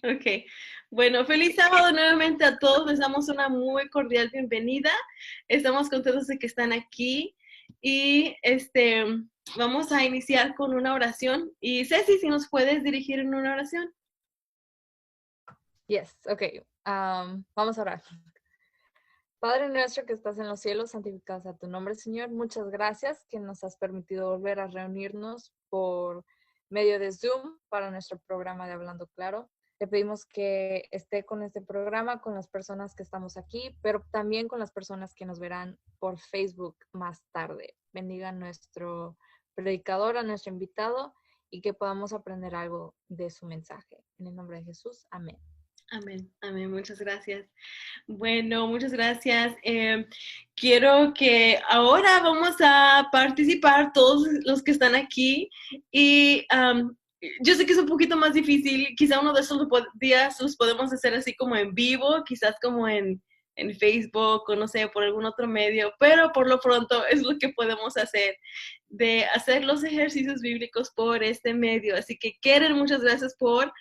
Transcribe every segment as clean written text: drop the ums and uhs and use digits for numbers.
Ok. Bueno, feliz sábado nuevamente a todos. Les damos una muy cordial bienvenida. Estamos contentos de que están aquí y vamos a iniciar con una oración. Y Ceci, si nos puedes dirigir en una oración. Yes, ok. Vamos a orar. Padre nuestro que estás en los cielos, santificado sea tu nombre, Señor. Muchas gracias que nos has permitido volver a reunirnos por medio de Zoom para nuestro programa de Hablando Claro. Le pedimos que esté con este programa, con las personas que estamos aquí, pero también con las personas que nos verán por Facebook más tarde. Bendiga a nuestro predicador, a nuestro invitado y que podamos aprender algo de su mensaje. En el nombre de Jesús, amén. Amén, amén, muchas gracias. Bueno, muchas gracias. Quiero que ahora vamos a participar todos los que están aquí y yo sé que es un poquito más difícil, quizá uno de esos días los podemos hacer así como en vivo, quizás como en Facebook o no sé, por algún otro medio, pero por lo pronto es lo que podemos hacer, de hacer los ejercicios bíblicos por este medio. Así que Keren, muchas gracias por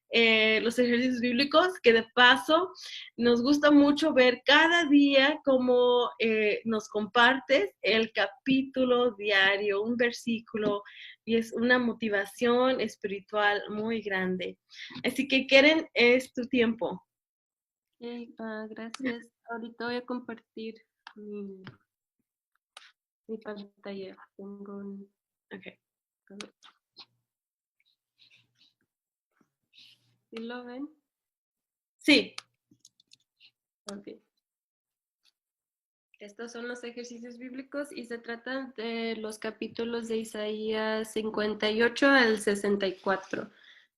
los ejercicios bíblicos, que de paso nos gusta mucho ver cada día cómo nos compartes el capítulo diario, un versículo, y es una motivación espiritual muy grande. Así que, Keren, es tu tiempo. Okay, gracias. Ahorita voy a compartir mi pantalla. Tengo un... Okay. A ver. ¿Sí lo ven? Sí. Ok. Estos son los ejercicios bíblicos y se tratan de los capítulos de Isaías 58 al 64.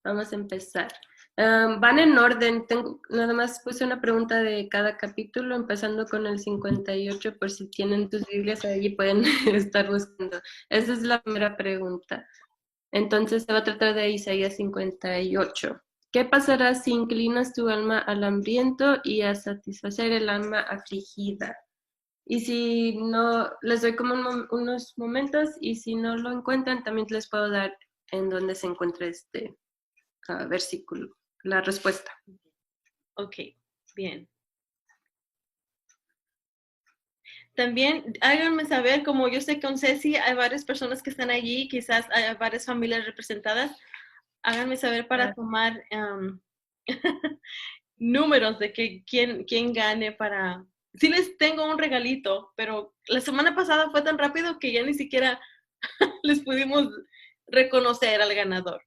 Vamos a empezar. Van en orden. Nada más puse una pregunta de cada capítulo, empezando con el 58, por si tienen tus Biblias allí pueden estar buscando. Esa es la primera pregunta. Entonces se va a tratar de Isaías 58. ¿Qué pasará si inclinas tu alma al hambriento y a satisfacer el alma afligida? Y si no, les doy como unos momentos y si no lo encuentran, también les puedo dar en dónde se encuentra este versículo, la respuesta. Ok, bien. También háganme saber, como yo sé que con Ceci hay varias personas que están allí, quizás hay varias familias representadas, háganme saber para tomar números de que quién gane para... Sí les tengo un regalito, pero la semana pasada fue tan rápido que ya ni siquiera les pudimos reconocer al ganador.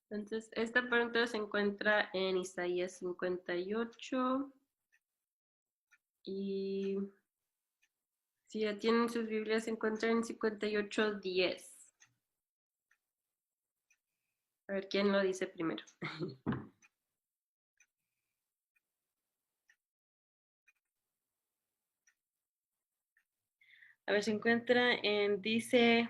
Entonces, esta pregunta se encuentra en Isaías 58 y si ya tienen sus Biblias, se encuentra en 58:10. A ver, ¿quién lo dice primero? A ver, se encuentra en, dice...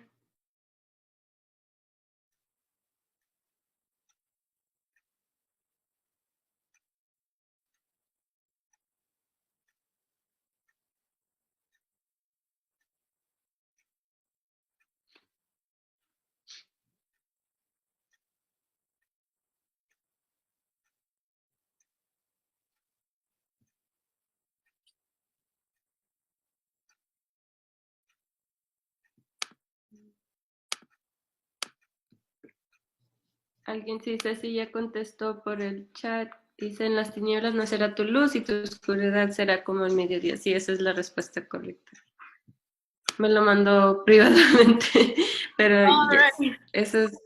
Alguien sí, Ceci ya contestó por el chat. Dice, en las tinieblas no será tu luz y tu oscuridad será como el mediodía. Sí, esa es la respuesta correcta. Me lo mandó privadamente, pero yes, eso es.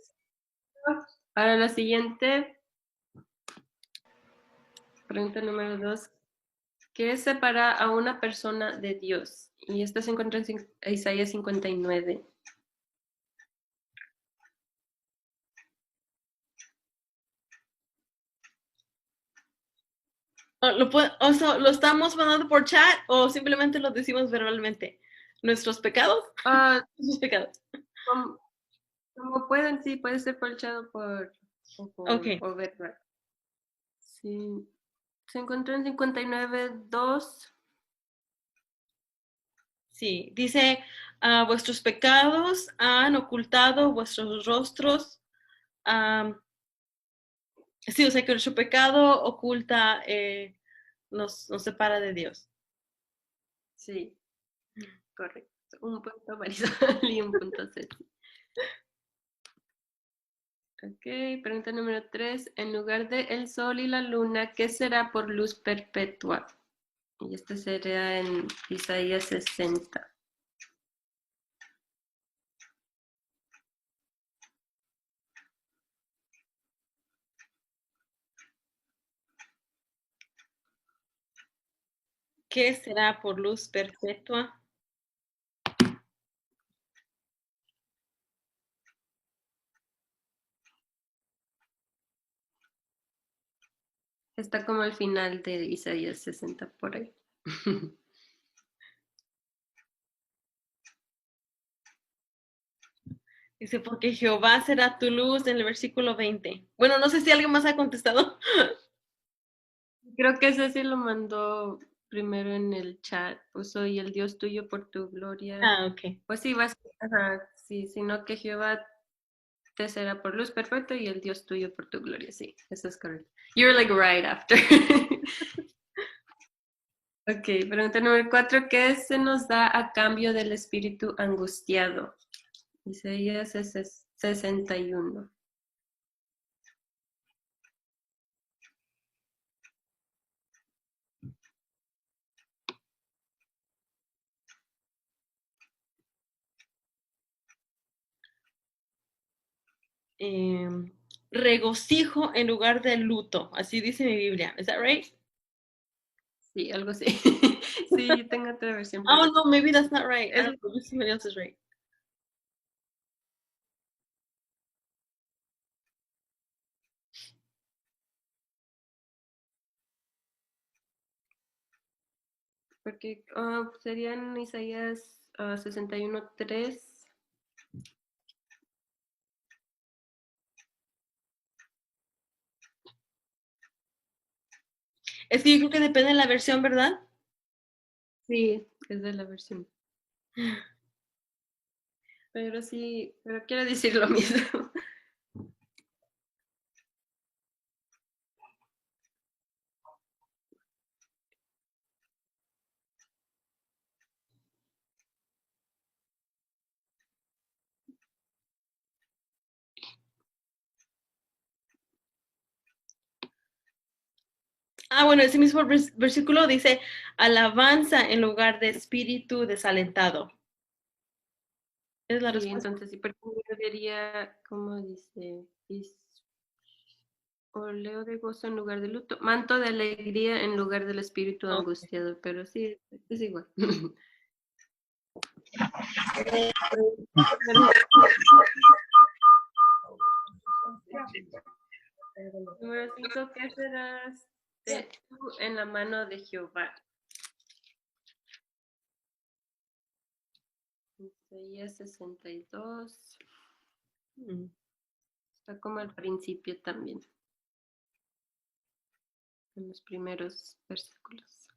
Ahora la siguiente, pregunta número 2. ¿Qué separa a una persona de Dios? Y esta se encuentra en Isaías 59. ¿Lo estamos mandando por chat o simplemente lo decimos verbalmente? ¿Nuestros pecados? Sus pecados. Como pueden, sí, puede ser por el chat Okay. o verbal. Sí. Se encuentra en 59:2. Sí, dice, vuestros pecados han ocultado vuestros rostros sí, o sea, que nuestro pecado oculta nos separa de Dios. Sí, correcto. Un punto Marisol y un punto Ceci. Ok, pregunta número 3. En lugar de el sol y la luna, ¿qué será por luz perpetua? Y este sería en Isaías 60. ¿Qué será por luz perpetua? Está como al final de Isaías 60 por ahí. Dice, porque Jehová será tu luz en el versículo 20. Bueno, no sé si alguien más ha contestado. Creo que ese sí lo mandó primero en el chat. Pues soy el Dios tuyo por tu gloria. Ah, ok. Pues sí, ajá, sí, sino que Jehová te será por luz perfecta y el Dios tuyo por tu gloria. Sí, eso es correcto. You're like right after. Ok, pregunta número 4. ¿Qué se nos da a cambio del espíritu angustiado? Isaías 61. Regocijo en lugar de luto. Así dice mi Biblia. ¿Is that right? Sí, algo así. Sí, yo tengo otra versión. Oh, no, maybe that's not right. I Es- don't know. Maybe somebody else is right. Porque serían Isaías 61:3. Es que yo creo que depende de la versión, ¿verdad? Sí, es de la versión. Pero sí, pero quiero decir lo mismo. Ah, bueno, ese mismo versículo dice alabanza en lugar de espíritu desalentado. Es la Sí, respuesta. entonces sí, porque yo diría, ¿cómo dice? Oleo de gozo en lugar de luto, manto de alegría en lugar del espíritu Okay. angustiado, pero sí, es igual. Número 5, ¿qué serás tú en la mano de Jehová? Isaías 62. Mm. Está como al principio también, en los primeros versículos.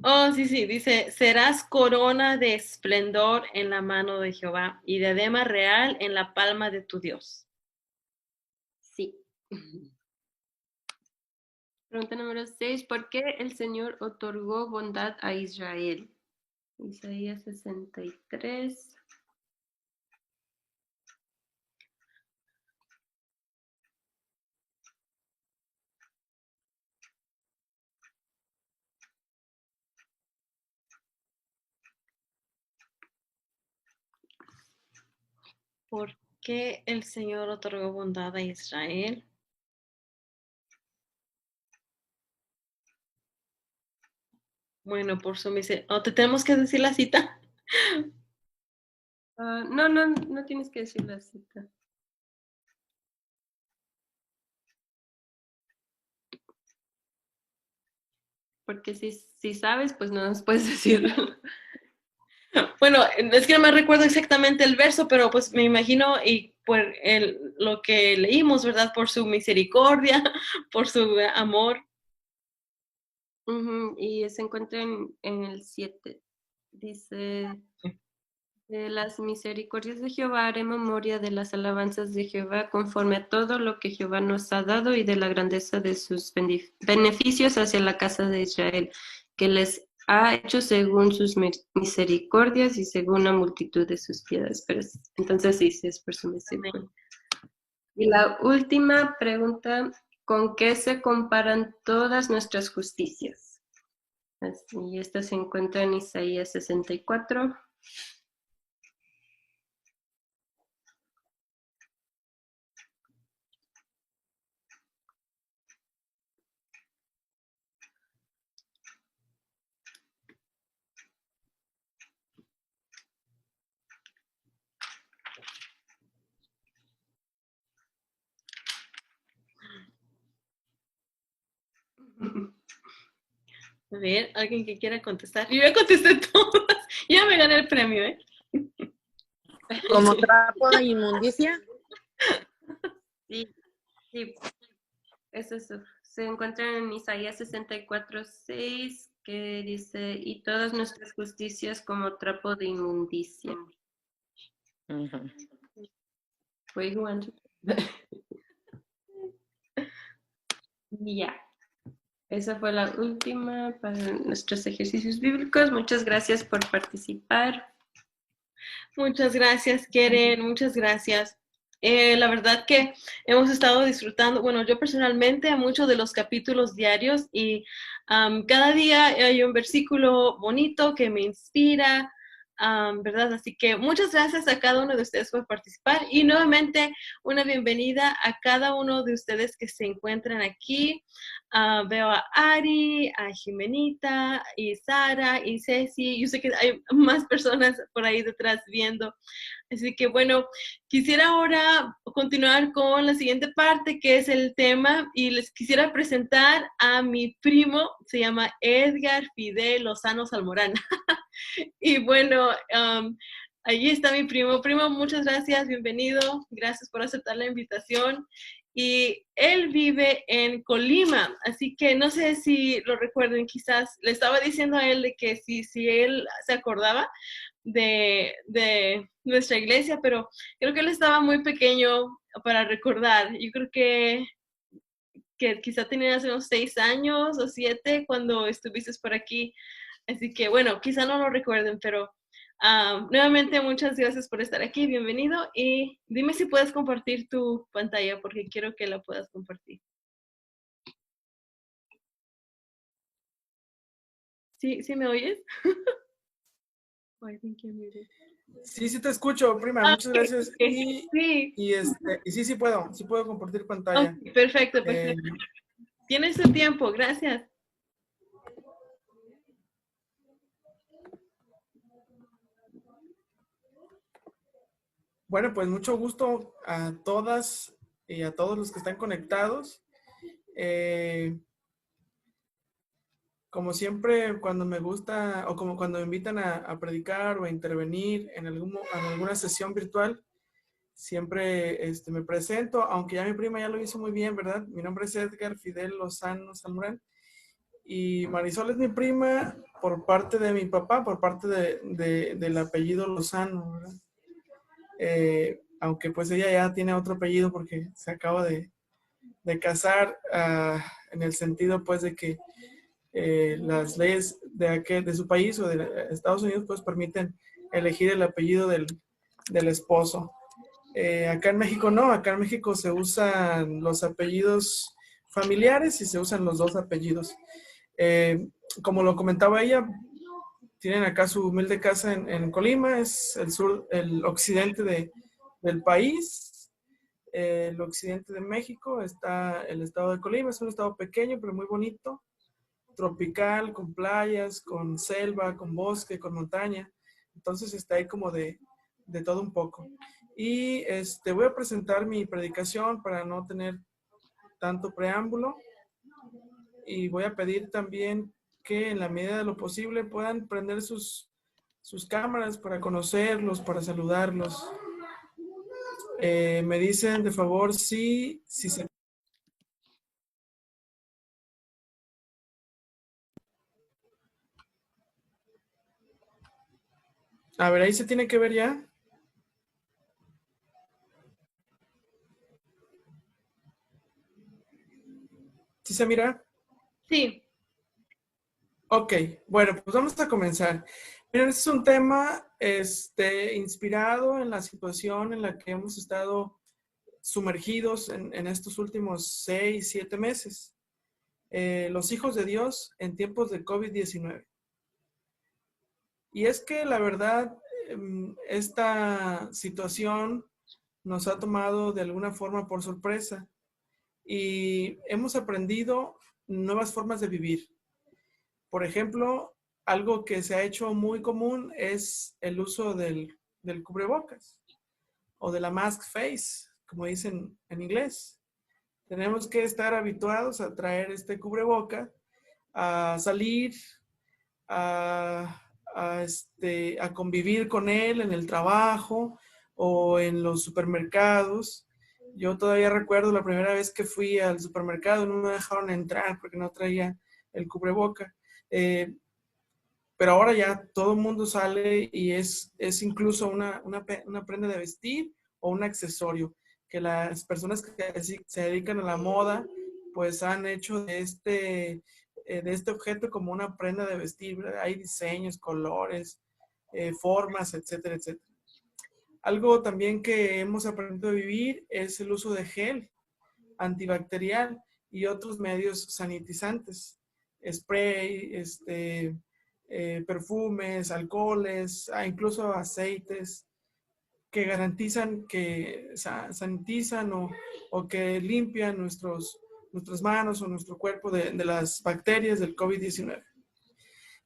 Oh, sí, sí, dice, serás corona de esplendor en la mano de Jehová y diadema real en la palma de tu Dios. Sí. Pregunta número 6. ¿Por qué el Señor otorgó bondad a Israel? Isaías 63. ¿Por qué el Señor otorgó bondad a Israel? Bueno, por su misericordia. ¿Te tenemos que decir la cita? No, no, no tienes que decir la cita. Porque si sabes, pues no nos puedes decirlo. Bueno, es que no me recuerdo exactamente el verso, pero pues me imagino y por lo que leímos, ¿verdad? Por su misericordia, por su amor. Y se encuentra en el 7. Dice, de las misericordias de Jehová haré memoria de las alabanzas de Jehová conforme a todo lo que Jehová nos ha dado y de la grandeza de sus beneficios hacia la casa de Israel, que les ha hecho según sus misericordias y según la multitud de sus piedades. Pero entonces sí, es por su misericordia. Y la última pregunta, ¿con qué se comparan todas nuestras justicias? Y esta se encuentra en Isaías 64. A ver, alguien que quiera contestar. Yo ya contesté todas. Ya me gané el premio, ¿eh? ¿Como trapo de inmundicia? Sí, sí, eso se encuentra en Isaías 64:6, que dice, y todas nuestras justicias como trapo de inmundicia. Fue igual. Ya. Esa fue la última para nuestros ejercicios bíblicos. Muchas gracias por participar. Muchas gracias, Keren, muchas gracias. La verdad que hemos estado disfrutando, bueno, yo personalmente a muchos de los capítulos diarios y cada día hay un versículo bonito que me inspira, ¿verdad? Así que muchas gracias a cada uno de ustedes por participar y nuevamente una bienvenida a cada uno de ustedes que se encuentran aquí. Veo a Ari, a Jimenita, y Sara, y Ceci. Yo sé que hay más personas por ahí detrás viendo. Así que bueno, quisiera ahora continuar con la siguiente parte, que es el tema, y les quisiera presentar a mi primo, se llama Edgar Fidel Lozano Salmorán. Y bueno, allí está mi primo. Primo, muchas gracias, bienvenido. Gracias por aceptar la invitación. Y él vive en Colima, así que no sé si lo recuerden, quizás le estaba diciendo a él de que si él se acordaba de nuestra iglesia, pero creo que él estaba muy pequeño para recordar. Yo creo que quizá tenías unos 6 años o 7 cuando estuviste por aquí. Así que bueno, quizá no lo recuerden, pero nuevamente muchas gracias por estar aquí, bienvenido y dime si puedes compartir tu pantalla porque quiero que la puedas compartir. ¿Sí me oyes? Oh, I think you're muted. Sí, sí te escucho, prima, muchas gracias. Okay. Y sí puedo compartir pantalla. Okay, perfecto. Tienes tu tiempo, gracias. Bueno, pues mucho gusto a todas y a todos los que están conectados. Como siempre, cuando me gusta o como cuando me invitan a predicar o a intervenir en alguna sesión virtual, siempre me presento, aunque ya mi prima ya lo hizo muy bien, ¿verdad? Mi nombre es Edgar Fidel Lozano Salmorán y Marisol es mi prima por parte de mi papá, por parte del apellido Lozano, ¿verdad? Aunque pues ella ya tiene otro apellido porque se acaba de casar en el sentido pues de que las leyes de su país o de Estados Unidos pues permiten elegir el apellido del esposo. Acá en México no, acá en México se usan los apellidos familiares y se usan los dos apellidos. Como lo comentaba ella, tienen acá su humilde casa en Colima, es el occidente del país, el occidente de México, está el estado de Colima, es un estado pequeño pero muy bonito, tropical, con playas, con selva, con bosque, con montaña, entonces está ahí como de todo un poco. Y voy a presentar mi predicación para no tener tanto preámbulo y voy a pedir también que en la medida de lo posible puedan prender sus cámaras para conocerlos, para saludarlos. Me dicen de favor si se... A ver, ahí se tiene que ver ya. ¿Sí se mira? Sí. Ok, bueno, pues vamos a comenzar. Miren, este es un tema inspirado en la situación en la que hemos estado sumergidos en estos últimos 6, 7 meses. Los hijos de Dios en tiempos de COVID-19. Y es que la verdad, esta situación nos ha tomado de alguna forma por sorpresa y hemos aprendido nuevas formas de vivir. Por ejemplo, algo que se ha hecho muy común es el uso del cubrebocas o de la mask face, como dicen en inglés. Tenemos que estar habituados a traer este cubreboca, a salir, a convivir con él en el trabajo o en los supermercados. Yo todavía recuerdo la primera vez que fui al supermercado, no me dejaron entrar porque no traía el cubreboca. Pero ahora ya todo el mundo sale y es incluso una prenda de vestir o un accesorio que las personas que se dedican a la moda pues han hecho de este objeto como una prenda de vestir, ¿verdad? Hay diseños, colores, formas, etcétera, etcétera. Algo también que hemos aprendido a vivir es el uso de gel antibacterial y otros medios sanitizantes, spray, perfumes, alcoholes, incluso aceites que garantizan que sanitizan o que limpian nuestras manos o nuestro cuerpo de las bacterias del COVID-19.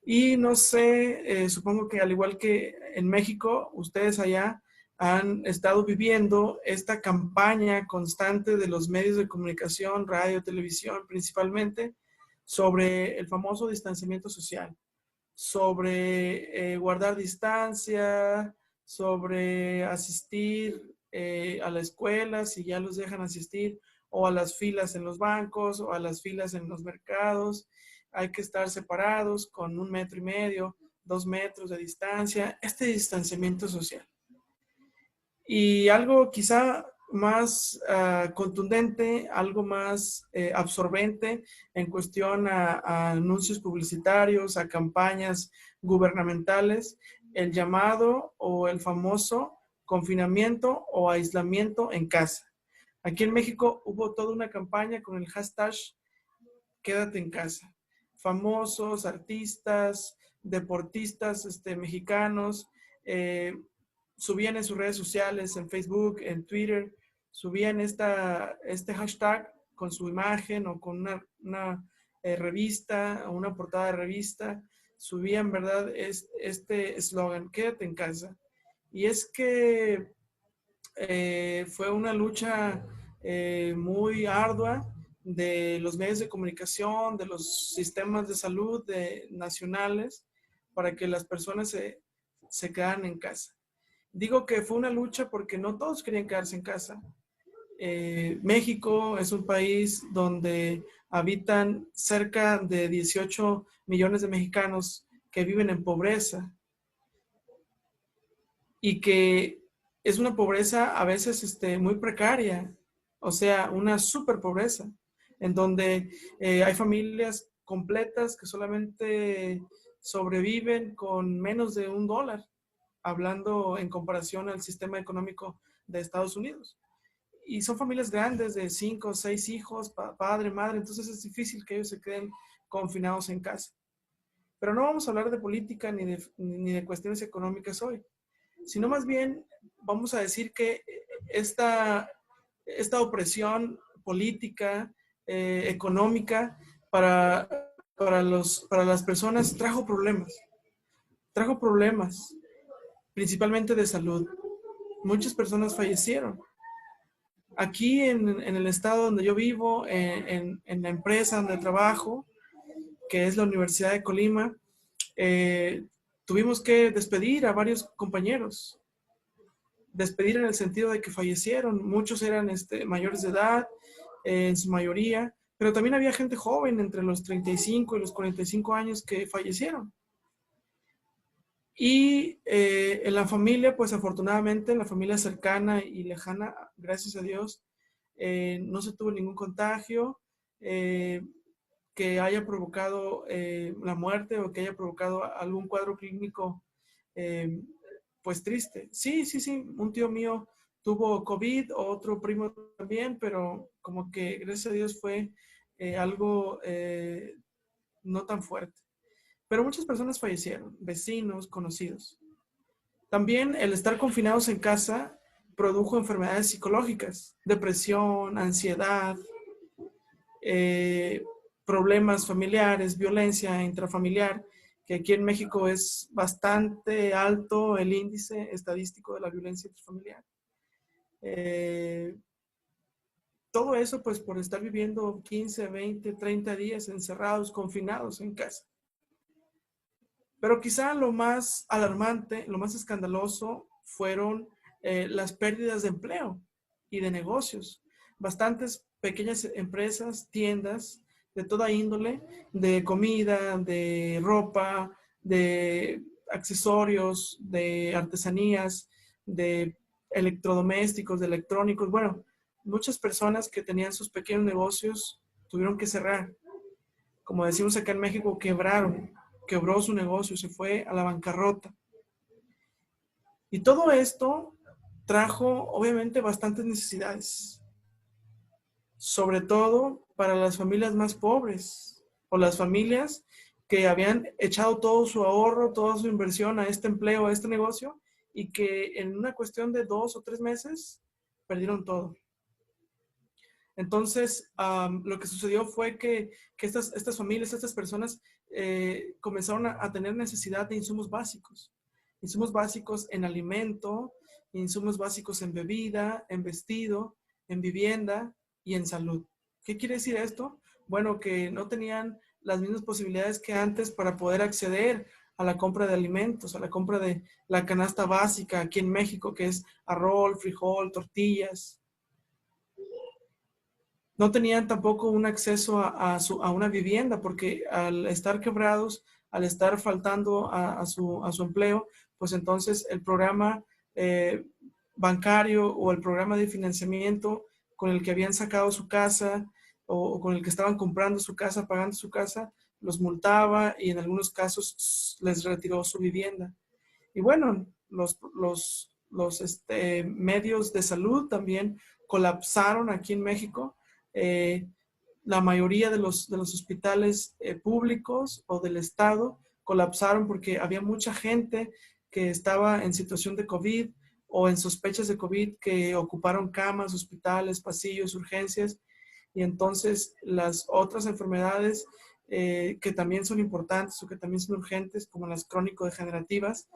Y no sé, supongo que al igual que en México, ustedes allá han estado viviendo esta campaña constante de los medios de comunicación, radio, televisión principalmente, sobre el famoso distanciamiento social, sobre guardar distancia, sobre asistir a la escuela, si ya los dejan asistir, o a las filas en los bancos, o a las filas en los mercados. Hay que estar separados con 1,5 metros, 2 metros de distancia, este distanciamiento social. Y algo quizá más contundente, algo más absorbente en cuestión a anuncios publicitarios, a campañas gubernamentales, el llamado o el famoso confinamiento o aislamiento en casa. Aquí en México hubo toda una campaña con el hashtag Quédate en casa. Famosos, artistas, deportistas mexicanos, subían en sus redes sociales, en Facebook, en Twitter, subían este hashtag con su imagen o con una revista o una portada de revista, subían, ¿verdad?, este eslogan, quédate en casa. Y es que fue una lucha muy ardua de los medios de comunicación, de los sistemas de salud nacionales, para que las personas se quedaran en casa. Digo que fue una lucha porque no todos querían quedarse en casa. México es un país donde habitan cerca de 18 millones de mexicanos que viven en pobreza y que es una pobreza a veces muy precaria, o sea, una super pobreza, en donde hay familias completas que solamente sobreviven con menos de $1, hablando en comparación al sistema económico de Estados Unidos. Y son familias grandes de 5 o 6 hijos, padre, madre, entonces es difícil que ellos se queden confinados en casa. Pero no vamos a hablar de política ni de cuestiones económicas hoy, sino más bien vamos a decir que esta opresión política, económica, para las personas trajo problemas, principalmente de salud. Muchas personas fallecieron. Aquí en el estado donde yo vivo, en la empresa donde trabajo, que es la Universidad de Colima, tuvimos que despedir a varios compañeros. despedir en el sentido de que fallecieron. Muchos eran mayores de edad, en su mayoría, pero también había gente joven entre los 35 y los 45 años que fallecieron. Y en la familia, pues afortunadamente, en la familia cercana y lejana, gracias a Dios, no se tuvo ningún contagio que haya provocado la muerte o que haya provocado algún cuadro clínico pues triste. Sí, un tío mío tuvo COVID, otro primo también, pero como que gracias a Dios fue algo no tan fuerte. Pero muchas personas fallecieron, vecinos, conocidos. También el estar confinados en casa produjo enfermedades psicológicas, depresión, ansiedad, problemas familiares, violencia intrafamiliar, que aquí en México es bastante alto el índice estadístico de la violencia intrafamiliar. Todo eso pues por estar viviendo 15, 20, 30 días encerrados, confinados en casa. Pero quizá lo más alarmante, lo más escandaloso fueron las pérdidas de empleo y de negocios. Bastantes pequeñas empresas, tiendas de toda índole, de comida, de ropa, de accesorios, de artesanías, de electrodomésticos, de electrónicos. Bueno, muchas personas que tenían sus pequeños negocios tuvieron que cerrar. Como decimos acá en México, quebró su negocio, se fue a la bancarrota. Y todo esto trajo, obviamente, bastantes necesidades, sobre todo para las familias más pobres o las familias que habían echado todo su ahorro, toda su inversión a este empleo, a este negocio, y que en una cuestión de 2 o 3 meses perdieron todo. Entonces, lo que sucedió fue que estas familias, estas personas comenzaron a tener necesidad de insumos básicos en alimento, insumos básicos en bebida, en vestido, en vivienda y en salud. ¿Qué quiere decir esto? Bueno, que no tenían las mismas posibilidades que antes para poder acceder a la compra de alimentos, a la compra de la canasta básica aquí en México, que es arroz, frijol, tortillas. No tenían tampoco un acceso a una vivienda, porque al estar quebrados, al estar faltando a su empleo, pues entonces el programa bancario o el programa de financiamiento con el que habían sacado su casa o con el que estaban comprando su casa, pagando su casa, los multaba y en algunos casos les retiró su vivienda. Y bueno, los medios de salud también colapsaron aquí en México. La mayoría de los hospitales públicos o del Estado colapsaron porque había mucha gente que estaba en situación de COVID o en sospechas de COVID que ocuparon camas, hospitales, pasillos, urgencias, y entonces las otras enfermedades que también son importantes o que también son urgentes, como las crónico-degenerativas,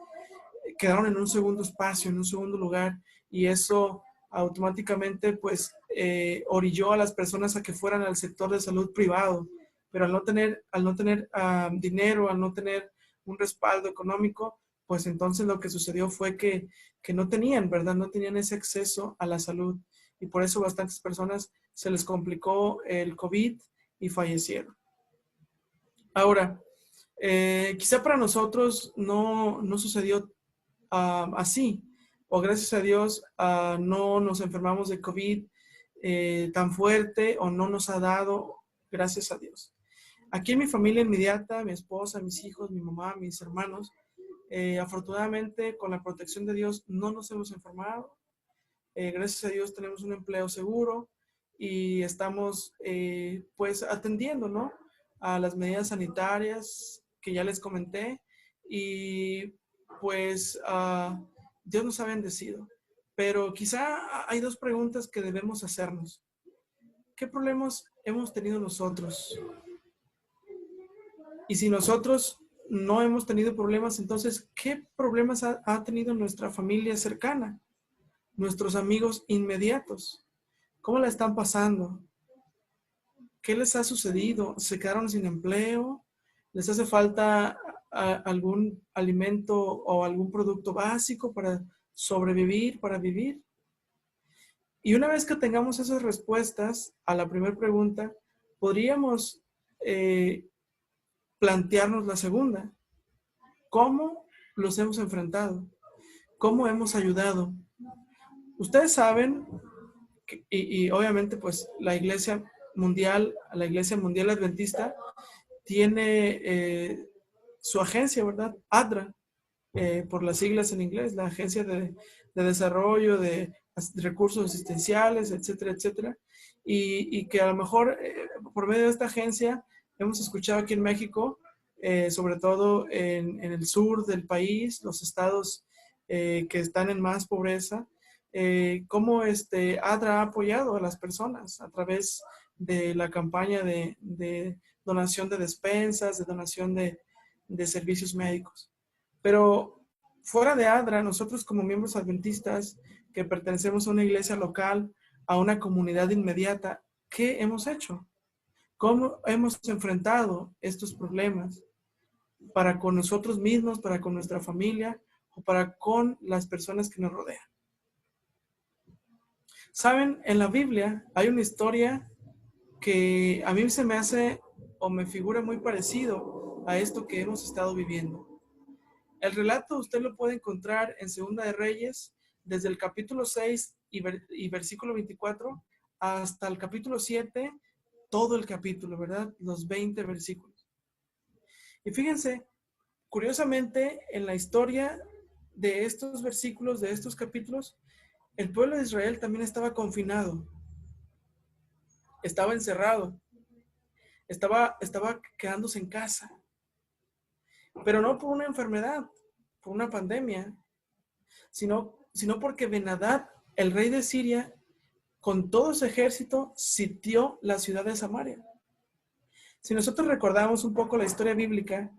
quedaron en un segundo espacio, en un segundo lugar, y eso automáticamente pues orilló a las personas a que fueran al sector de salud privado, pero al no tener dinero, al no tener un respaldo económico, pues entonces lo que sucedió fue que no tenían, ¿verdad? No tenían ese acceso a la salud, y por eso bastantes personas se les complicó el COVID y fallecieron. Ahora, quizá para nosotros no sucedió así, o gracias a Dios no nos enfermamos de COVID tan fuerte, o no nos ha dado, gracias a Dios. Aquí en mi familia inmediata, mi esposa, mis hijos, mi mamá, mis hermanos, afortunadamente con la protección de Dios no nos hemos enfermado. Gracias a Dios tenemos un empleo seguro y estamos pues atendiendo, ¿no?, a las medidas sanitarias que ya les comenté, y pues Dios nos ha bendecido. Pero quizá hay 2 preguntas que debemos hacernos. ¿Qué problemas hemos tenido nosotros? Y si nosotros no hemos tenido problemas, entonces, ¿qué problemas ha tenido nuestra familia cercana? Nuestros amigos inmediatos. ¿Cómo la están pasando? ¿Qué les ha sucedido? ¿Se quedaron sin empleo? ¿Les hace falta algún alimento o algún producto básico para sobrevivir para vivir? Y una vez que tengamos esas respuestas a la primera pregunta, podríamos plantearnos la segunda. ¿Cómo los hemos enfrentado? ¿Cómo hemos ayudado? Ustedes saben, y obviamente pues la Iglesia Mundial Adventista tiene su agencia, ¿verdad? ADRA, por las siglas en inglés, la Agencia de Desarrollo de Recursos Asistenciales, etcétera, etcétera. Y que a lo mejor por medio de esta agencia hemos escuchado aquí en México, sobre todo en el sur del país, los estados que están en más pobreza, cómo ADRA ha apoyado a las personas a través de la campaña de donación de despensas, de donación de servicios médicos. Pero fuera de ADRA, nosotros como miembros adventistas que pertenecemos a una iglesia local, a una comunidad inmediata, ¿qué hemos hecho? ¿Cómo hemos enfrentado estos problemas para con nosotros mismos, para con nuestra familia o para con las personas que nos rodean? Saben, en la Biblia hay una historia que a mí se me hace o me figura muy parecido a esto que hemos estado viviendo. El relato usted lo puede encontrar en Segunda de Reyes, desde el capítulo 6 y versículo 24 hasta el capítulo 7, todo el capítulo, ¿verdad? Los 20 versículos. Y fíjense, curiosamente, en la historia de estos versículos, de estos capítulos, el pueblo de Israel también estaba confinado, estaba encerrado, estaba quedándose en casa, pero no por una enfermedad, por una pandemia, sino porque Ben-Hadad, el rey de Siria, con todo su ejército, sitió la ciudad de Samaria. Si nosotros recordamos un poco la historia bíblica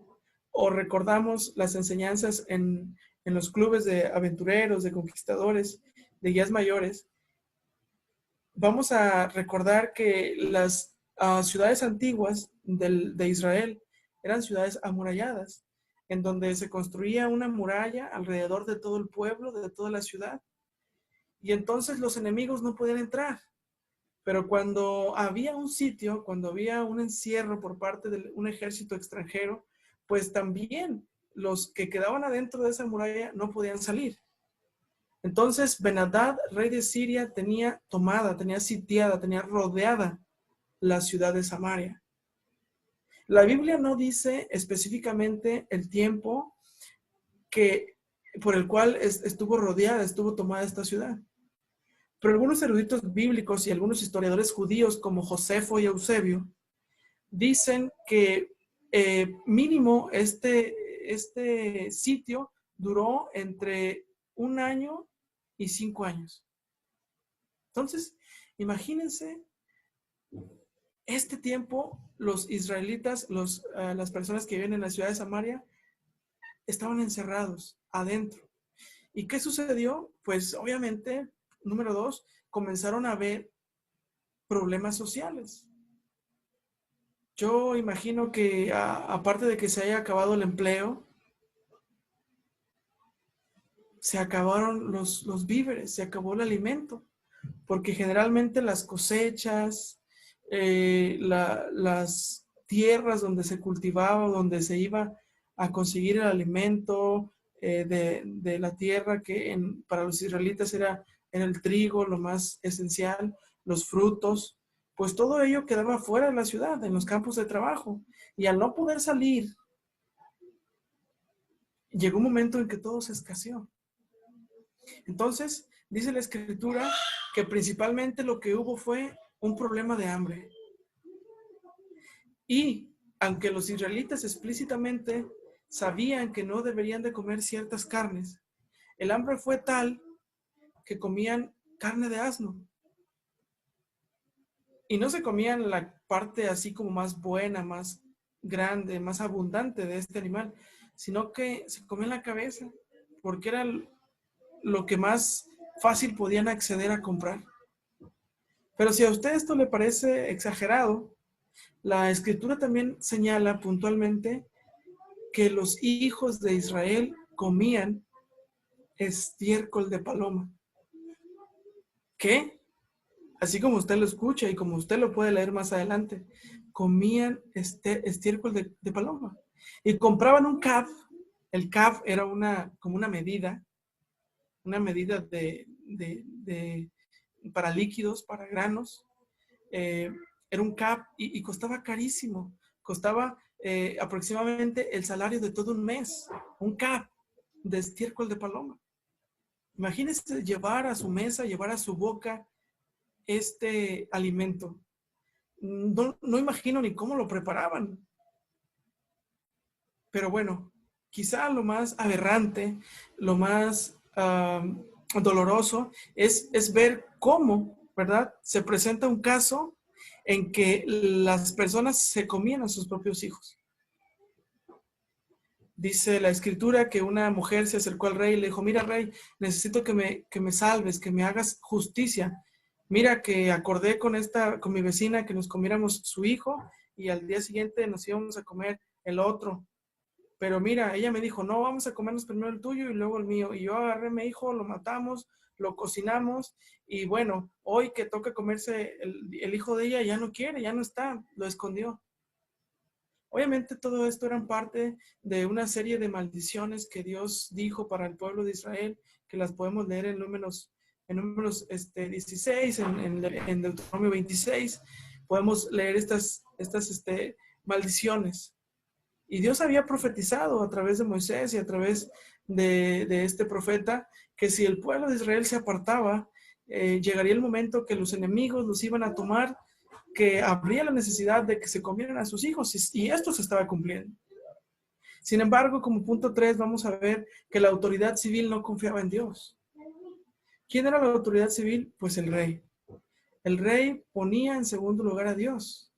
o recordamos las enseñanzas en los clubes de aventureros, de conquistadores, de guías mayores, vamos a recordar que las ciudades antiguas de Israel eran ciudades amuralladas, en donde se construía una muralla alrededor de todo el pueblo, de toda la ciudad, y entonces los enemigos no podían entrar. Pero cuando había un sitio, cuando había un encierro por parte de un ejército extranjero, pues también los que quedaban adentro de esa muralla no podían salir. Entonces Ben-Hadad, rey de Siria, tenía tomada, tenía sitiada, tenía rodeada la ciudad de Samaria. La Biblia no dice específicamente el tiempo por el cual estuvo rodeada, estuvo tomada esta ciudad. Pero algunos eruditos bíblicos y algunos historiadores judíos como Josefo y Eusebio dicen que mínimo este sitio duró entre 1 año y 5 años. Entonces, imagínense este tiempo, los israelitas, las personas que viven en la ciudad de Samaria, estaban encerrados adentro. ¿Y qué sucedió? Pues obviamente, número 2, comenzaron a haber problemas sociales. Yo imagino que aparte de que se haya acabado el empleo, se acabaron los víveres, se acabó el alimento, porque generalmente las cosechas, las tierras donde se cultivaba, donde se iba a conseguir el alimento de la tierra, que para los israelitas era el trigo, lo más esencial, los frutos, pues todo ello quedaba fuera de la ciudad, en los campos de trabajo. Y al no poder salir, llegó un momento en que todo se escaseó. Entonces, dice la Escritura que principalmente lo que hubo fue un problema de hambre. Y aunque los israelitas explícitamente sabían que no deberían de comer ciertas carnes, el hambre fue tal que comían carne de asno. Y no se comían la parte así como más buena, más grande, más abundante de este animal, sino que se comían la cabeza, porque era lo que más fácil podían acceder a comprar. Pero si a usted esto le parece exagerado, la Escritura también señala puntualmente que los hijos de Israel comían estiércol de paloma. ¿Qué? Así como usted lo escucha y como usted lo puede leer más adelante, comían estiércol de paloma. Y compraban un caf. El caf era como una medida para líquidos, para granos. Era un caf y costaba carísimo. Costaba aproximadamente el salario de todo un mes. Un caf de estiércol de paloma. Imagínese llevar a su mesa, llevar a su boca este alimento. No imagino ni cómo lo preparaban. Pero bueno, quizá lo más aberrante, lo más doloroso es ver cómo, ¿verdad? Se presenta un caso en que las personas se comían a sus propios hijos. Dice la escritura que una mujer se acercó al rey y le dijo, mira rey, necesito que me salves, que me hagas justicia. Mira que acordé con mi vecina que nos comiéramos su hijo y al día siguiente nos íbamos a comer el otro. Pero mira, ella me dijo, no, vamos a comernos primero el tuyo y luego el mío. Y yo agarré a mi hijo, lo matamos, lo cocinamos y bueno, hoy que toca comerse el hijo de ella ya no quiere, ya no está, lo escondió. Obviamente todo esto eran parte de una serie de maldiciones que Dios dijo para el pueblo de Israel, que las podemos leer en Números 16, en Deuteronomio 26, podemos leer estas maldiciones. Y Dios había profetizado a través de Moisés y a través de este profeta que si el pueblo de Israel se apartaba, llegaría el momento que los enemigos los iban a tomar, que habría la necesidad de que se comieran a sus hijos, y esto se estaba cumpliendo. Sin embargo, como punto 3, vamos a ver que la autoridad civil no confiaba en Dios. ¿Quién era la autoridad civil? Pues el rey. El rey ponía en segundo lugar a Dios,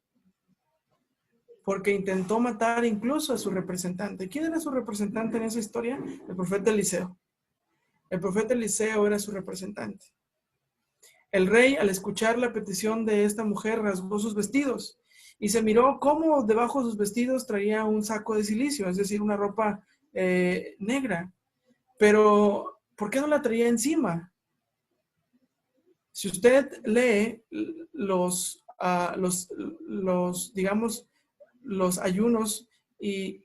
porque intentó matar incluso a su representante. ¿Quién era su representante en esa historia? El profeta Eliseo. El profeta Eliseo era su representante. El rey, al escuchar la petición de esta mujer, rasgó sus vestidos y se miró cómo debajo de sus vestidos traía un saco de silicio, es decir, una ropa negra. Pero, ¿por qué no la traía encima? Si usted lee los ayunos y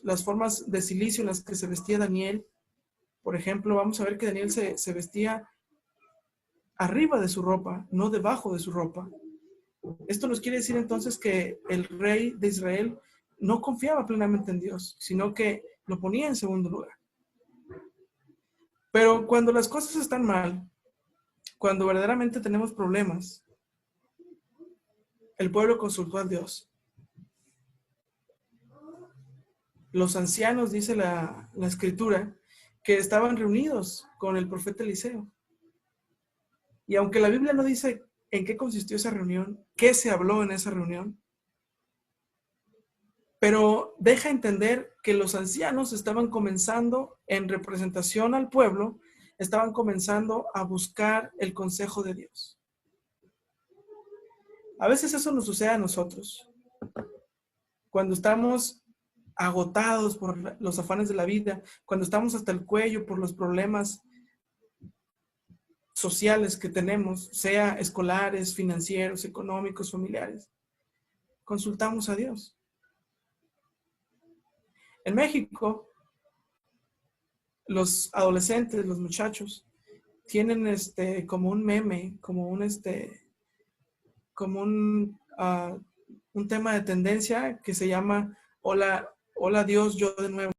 las formas de silicio en las que se vestía Daniel, por ejemplo, vamos a ver que Daniel se vestía arriba de su ropa, no debajo de su ropa. Esto nos quiere decir entonces que el rey de Israel no confiaba plenamente en Dios, sino que lo ponía en segundo lugar. Pero cuando las cosas están mal, cuando verdaderamente tenemos problemas, el pueblo consultó a Dios. Los ancianos, dice la escritura, que estaban reunidos con el profeta Eliseo. Y aunque la Biblia no dice en qué consistió esa reunión, qué se habló en esa reunión, pero deja entender que los ancianos estaban comenzando, en representación al pueblo, estaban comenzando a buscar el consejo de Dios. A veces eso nos sucede a nosotros. Cuando estamos agotados por los afanes de la vida, cuando estamos hasta el cuello por los problemas sociales que tenemos, sea escolares, financieros, económicos, familiares, consultamos a Dios. En México, los adolescentes, los muchachos, tienen como un meme, como un tema de tendencia que se llama Hola Dios, yo de nuevo.